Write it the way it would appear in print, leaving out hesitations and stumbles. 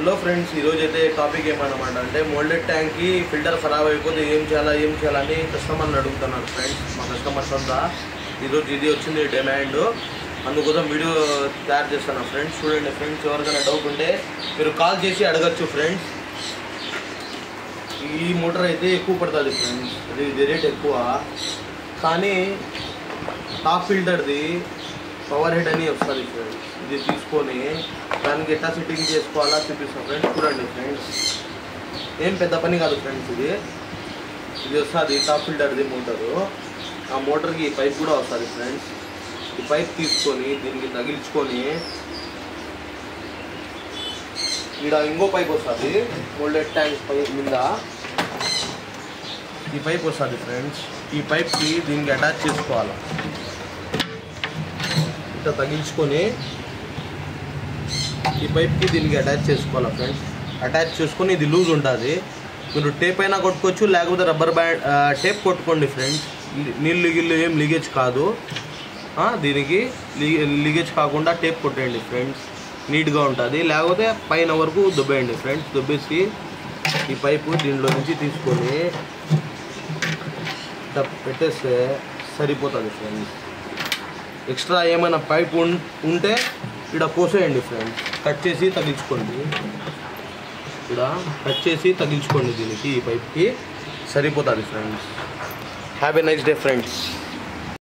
Hello friends, ఈరోజైతే topic ఏమన్నమాట moulded ట్యాంక్కి filter ఖరాబ్ అయిపోతే ఏం చేయాలని కస్టమర్ని అడుగుతున్నారు ఫ్రెండ్స్. మా కస్టమర్స్ అంతా ఈరోజు ఇది వచ్చింది డిమాండ్, అందుకోసం వీడియో తయారు చేస్తాను ఫ్రెండ్స్. చూడండి ఫ్రెండ్స్, ఎవరికైనా డౌట్ ఉంటే మీరు కాల్ చేసి అడగచ్చు ఫ్రెండ్స్. ఈ మోటార్ అయితే ఎక్కువ పడుతుంది ఫ్రెండ్స్, ఇది రేట్ ఎక్కువ, కానీ టాప్ ఫిల్టర్ది పవర్ హెడ్ అని వస్తుంది ఫ్రెండ్స్. ఇది తీసుకొని దానికి ఎట్లా సెట్టింగ్ చేసుకోవాలా చూపిస్తాను ఫ్రెండ్స్. చూడండి ఫ్రెండ్స్, ఏం పెద్ద పని కాదు ఫ్రెండ్స్. ఇది వస్తుంది టాప్ ఫిల్టర్ది మోటారు. ఆ మోటార్కి ఈ పైప్ కూడా వస్తుంది ఫ్రెండ్స్. ఈ పైప్ తీసుకొని దీనికి తగిలించుకొని ఇక్కడ ఇంకో పైప్ వస్తుంది మోల్డెడ్ ట్యాంక్ పైప్ మీద. ఈ పైప్ వస్తుంది ఫ్రెండ్స్. ఈ పైప్కి దీనికి అటాచ్ చేసుకోవాలి. ఇట్లా తగిలించుకొని ఈ పైప్కి దీనికి అటాచ్ చేసుకోవాలి ఫ్రెండ్స్. అటాచ్ చేసుకొని ఇది లూజ్ ఉంటుంది. మీరు టేప్ అయినా కొట్టుకోవచ్చు, లేకపోతే రబ్బర్ బ్యాండ్ టేప్ కొట్టుకోండి ఫ్రెండ్స్. నీళ్ళు గిల్లు ఏం లీకేజ్ కాదు. దీనికి లీకేజ్ కాకుండా టేప్ కొట్టేయండి ఫ్రెండ్స్, నీట్గా ఉంటుంది. లేకపోతే పైన వరకు దుబ్బేయండి ఫ్రెండ్స్. దుబ్బేసి ఈ పైపు దీంట్లో నుంచి తీసుకొని పెట్టేస్తే సరిపోతుంది ఫ్రెండ్స్. ఎక్స్ట్రా ఏమైనా పైప్ ఉంటే ఇక్కడ కోసేయండి ఫ్రెండ్స్. కట్ చేసి తగిలించుకోండి. ఇక్కడ కట్ చేసి తగిలించుకోండి దీనికి, ఈ పైప్కి సరిపోతుంది friends. Have a nice day friends.